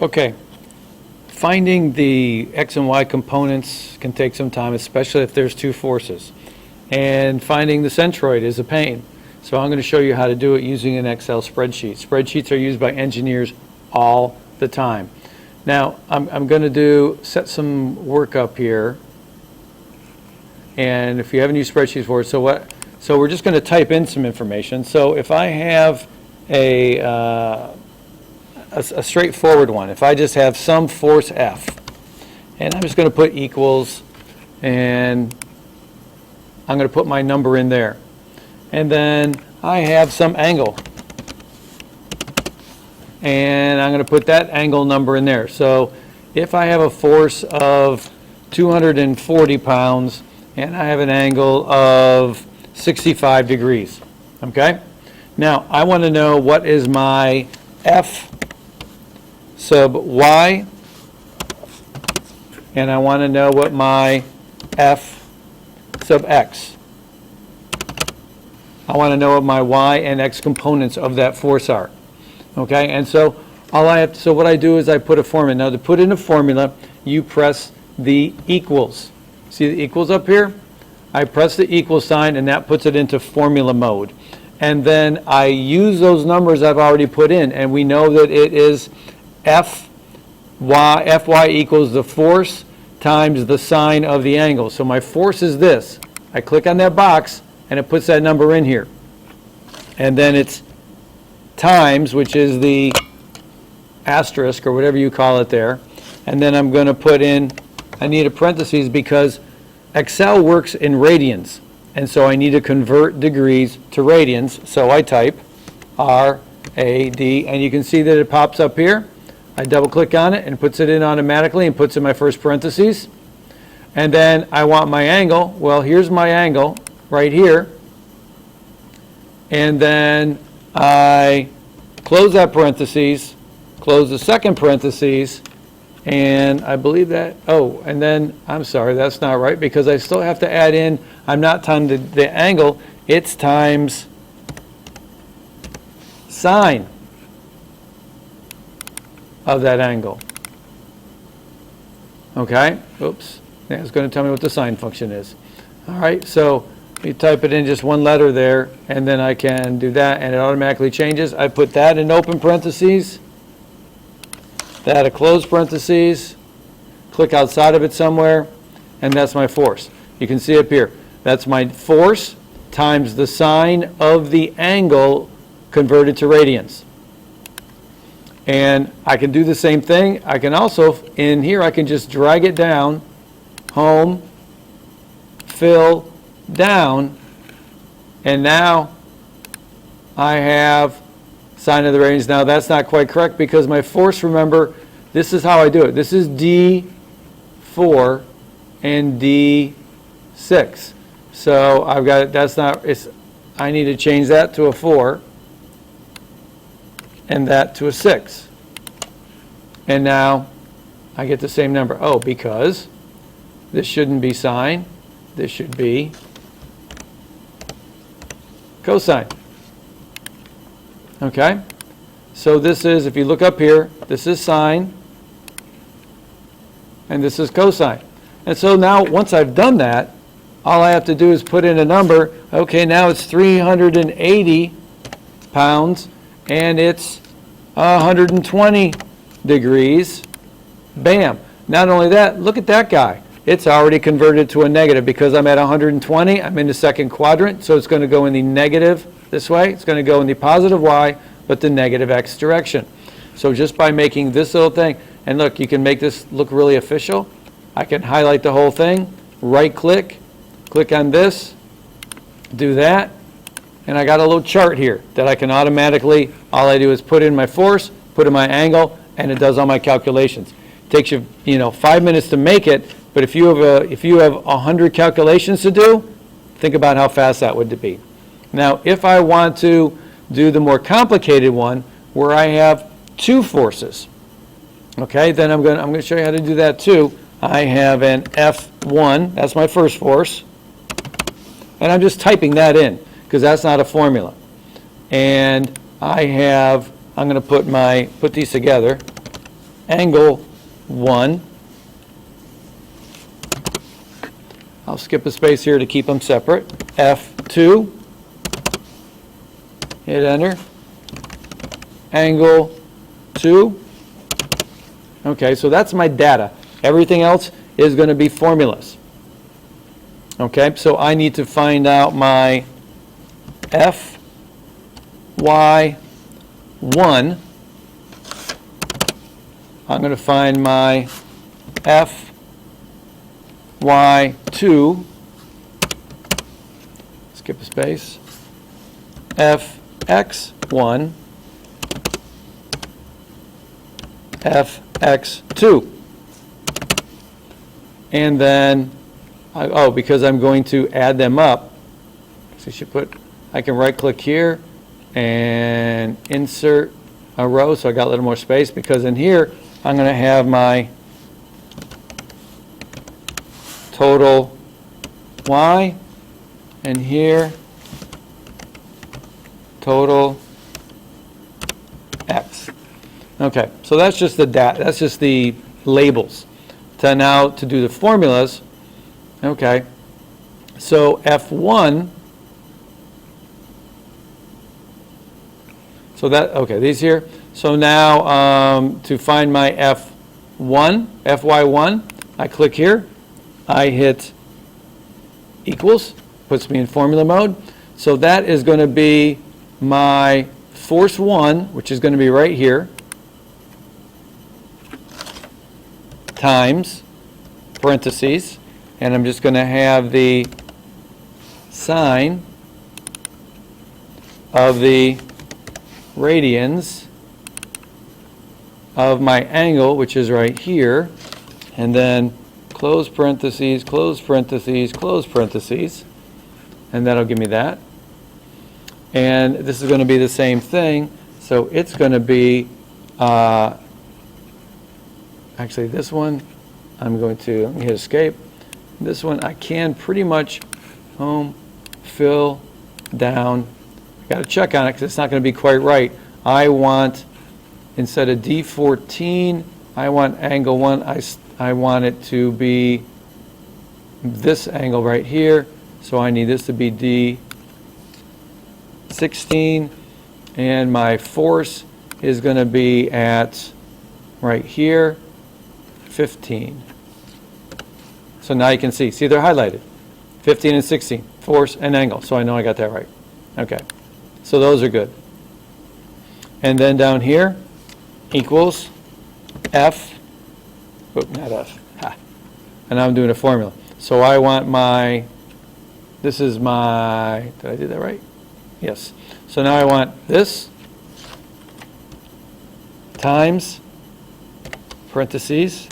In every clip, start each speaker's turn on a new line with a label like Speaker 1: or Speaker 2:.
Speaker 1: Okay, finding the X and Y components can take some time, especially if there's two forces. And finding the centroid is a pain. So I'm going to show you how to do it using an Excel spreadsheet. Spreadsheets are used by engineers all the time. Now, I'm going to set some work up here. And if you haven't used spreadsheets before, so we're just going to type in some information. So if I have a straightforward one, if I just have some force F, and I'm just going to put equals, and I'm going to put my number in there. And then I have some angle, and I'm going to put that angle number in there. So if I have a force of 240 pounds, and I have an angle of 65 degrees, okay? Now, I want to know what is my F sub Y, and I want to know what my F sub X. I want to know what my Y and X components of that force are, okay? And so what I do is I put a formula. Now, to put in a formula, you press the equals. See the equals up here? I press the equal sign, and that puts it into formula mode. And then I use those numbers I've already put in, and we know that it is Fy equals the force times the sine of the angle. So my force is this. I click on that box, and it puts that number in here. And then it's times, which is the asterisk, or whatever you call it there. And then I'm going to put in, I need a parentheses because Excel works in radians, and so I need to convert degrees to radians, so I type RAD, and you can see that it pops up here. I double click on it and it puts it in automatically and puts in my first parentheses. And then I want my angle. Well, here's my angle right here, and then I close that parentheses, close the second parentheses, and I believe that, and then, I'm sorry, that's not right, because I still have to add in, I'm not times the angle, it's times sine of that angle. Okay, oops, yeah, it's going to tell me what the sine function is. All right, so you type it in just one letter there, and then I can do that, and it automatically changes. I put that in open parentheses, that a closed parentheses, click outside of it somewhere, and that's my force. You can see up here, that's my force times the sine of the angle converted to radians. And I can do the same thing. I can also, in here, I can just drag it down, home, fill, down, and now I have sine of the radians. Now that's not quite correct because my force, remember, this is how I do it. This is D4 and D6. So I've got it, that's not, I need to change that to a 4 and that to a 6. And now I get the same number. Oh, because this shouldn't be sine, this should be cosine. Okay, so this is, if you look up here, this is sine, and this is cosine. And so now, once I've done that, all I have to do is put in a number. Okay, now it's 380 pounds, and it's 120 degrees. Bam. Not only that, look at that guy. It's already converted to a negative because I'm at 120. I'm in the second quadrant, so it's going to go in the negative this way. It's going to go in the positive y, but the negative x direction. So just by making this little thing, and look, you can make this look really official. I can highlight the whole thing, right click, click on this, do that, and I got a little chart here that I can automatically, all I do is put in my force, put in my angle, and it does all my calculations. It takes you, 5 minutes to make it, but if you have 100 calculations to do, think about how fast that would be. Now, if I want to do the more complicated one, where I have two forces, okay, then I'm going to show you how to do that too. I have an F1, that's my first force, and I'm just typing that in because that's not a formula. And I'm going to put these together, angle 1. I'll skip a space here to keep them separate. F2, hit enter, angle 2. Okay, so that's my data. Everything else is going to be formulas. Okay, so I need to find out my FY1. I'm going to find my FY2. Skip a space. FX1. FX2. And then, because I'm going to add them up, so I can right click here and insert a row, so I got a little more space, because in here I'm going to have my total Y, and here total X. Okay, so that's just the that's just the labels. Now to do the formulas, okay, so F1, so that, okay, these here. So now to find my F1, FY1, I click here, I hit equals, puts me in formula mode. So that is going to be my force 1, which is going to be right here, times parentheses, and I'm just going to have the sine of the radians of my angle, which is right here, and then close parentheses, close parentheses, close parentheses, and that'll give me that. And this is going to be the same thing, so it's going to be actually this one I'm going to, let me hit escape. This one I can pretty much home, fill, down. I got to check on it because it's not going to be quite right. I want, instead of D14, I want angle 1, I want it to be this angle right here, so I need this to be D16, and my force is going to be at right here, 15. So now you can see they're highlighted, 15 and 16, force and angle, so I know I got that right. Okay, so those are good. And then down here, equals F, not F, and now I'm doing a formula. So I want my, this is my, did I do that right? Yes. So now I want this times parentheses,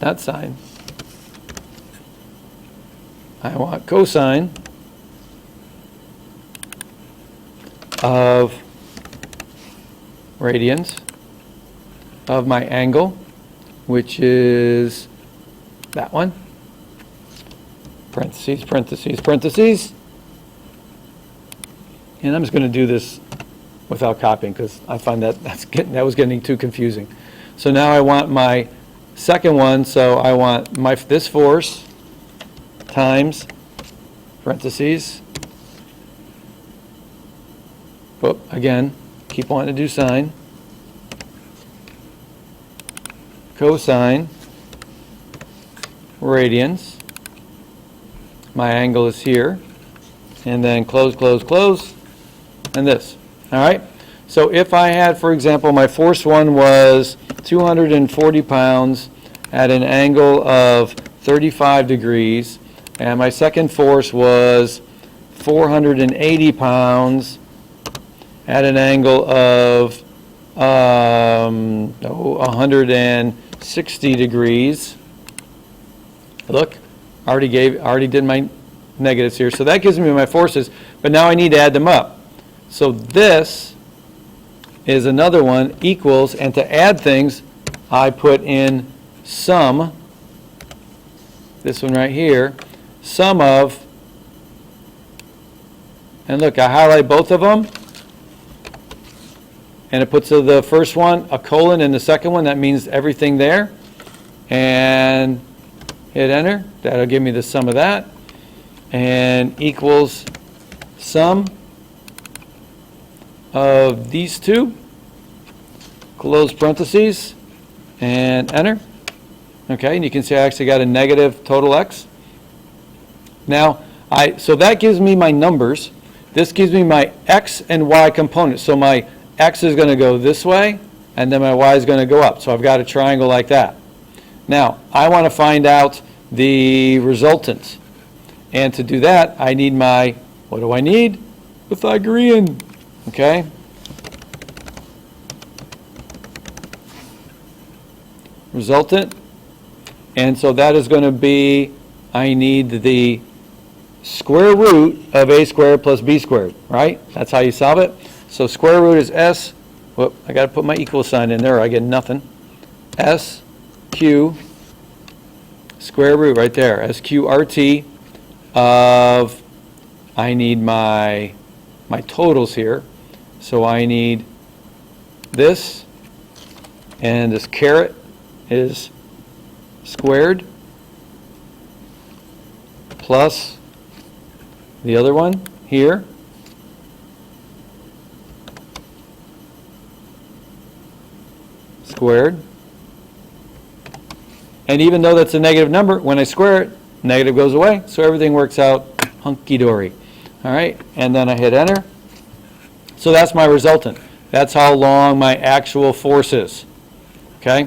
Speaker 1: not sine. I want cosine of radians of my angle, which is that one, parentheses, parentheses, parentheses. And I'm just going to do this without copying because I find that that was getting too confusing. So now I want my second one, so I want this force times parentheses. Again, keep wanting to do sine. Cosine radians. My angle is here. And then close, close, close. And this. All right? So if I had, for example, my force 1 was 240 pounds at an angle of 35 degrees, and my second force was 480 pounds at an angle of 160 degrees. Look, already did my negatives here. So that gives me my forces, but now I need to add them up. So this is another one, equals, and to add things, I put in sum, this one right here, sum of, and look, I highlight both of them, and it puts the first one a colon and the second one, that means everything there. And hit enter. That'll give me the sum of that. And equals sum of these two, close parentheses, and enter. Okay, and you can see I actually got a negative total x. Now, so that gives me my numbers. This gives me my x and y components. So my x is going to go this way, and then my y is going to go up. So I've got a triangle like that. Now, I want to find out the resultant. And to do that, I need my, what do I need? Pythagorean. Okay? Resultant. And so that is going to be, I need the square root of a squared plus b squared, right? That's how you solve it. So square root is s, whoop, I got to put my equal sign in there or I get nothing. S, Q, square root right there, SQRT of, I need my totals here. So I need this, and this caret is squared plus the other one here squared. And even though that's a negative number, when I square it, negative goes away, so everything works out hunky-dory. All right, and then I hit enter. So that's my resultant. That's how long my actual force is. Okay,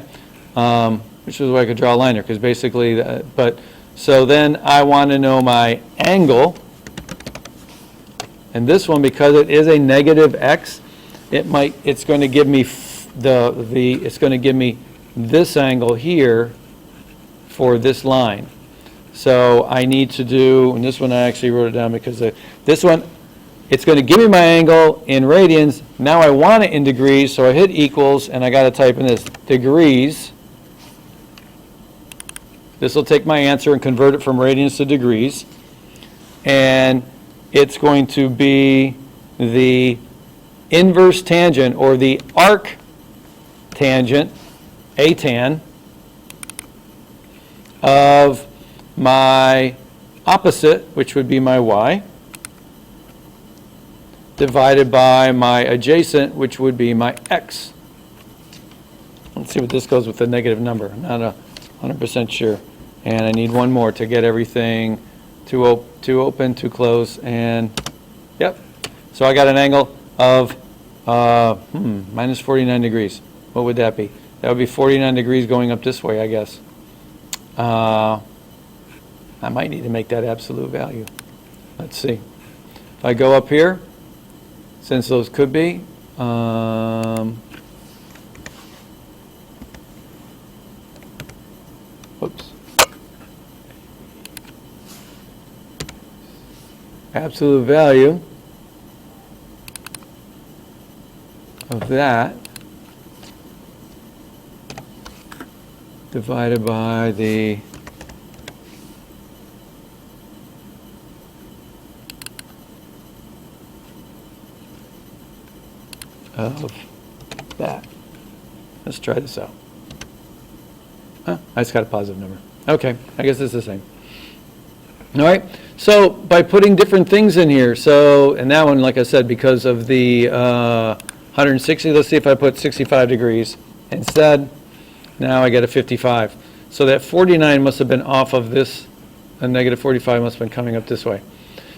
Speaker 1: which is where I could draw a line there, because basically, so then I want to know my angle. And this one, because it is a negative x, it's going to give me it's going to give me this angle here for this line. So I need to do, and this one I actually wrote it down because this one, it's going to give me my angle in radians. Now I want it in degrees, so I hit equals, and I got to type in this, degrees. This will take my answer and convert it from radians to degrees. And it's going to be the inverse tangent, or the arc tangent, atan, of my opposite, which would be my y, divided by my adjacent, which would be my x. Let's see what this goes with the negative number. I'm not 100% sure. And I need one more to get everything to open, to close, and yep. So I got an angle of minus 49 degrees. What would that be? That would be 49 degrees going up this way, I guess. I might need to make that absolute value. Let's see. If I go up here, since those could be, whoops. Absolute value of that divided by the of that. Let's try this out. I just got a positive number. Okay, I guess it's the same. All right, so by putting different things in here, so, and that one, like I said, because of the 160, let's see if I put 65 degrees instead. Now I get a 55. So that 49 must have been off of this, a negative 45 must have been coming up this way.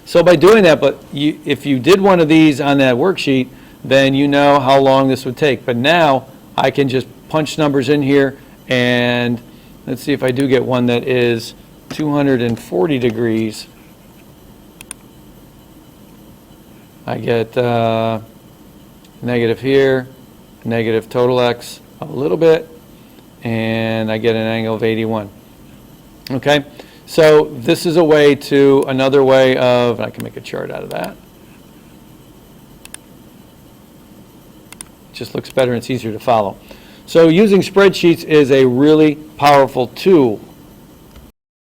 Speaker 1: So by doing that, but if you did one of these on that worksheet, then you know how long this would take. But now I can just punch numbers in here, and let's see if I do get one that is 240 degrees. I get negative here, negative total x a little bit, and I get an angle of 81. Okay, so this is a way to, another way of, I can make a chart out of that. Just looks better and it's easier to follow. So using spreadsheets is a really powerful tool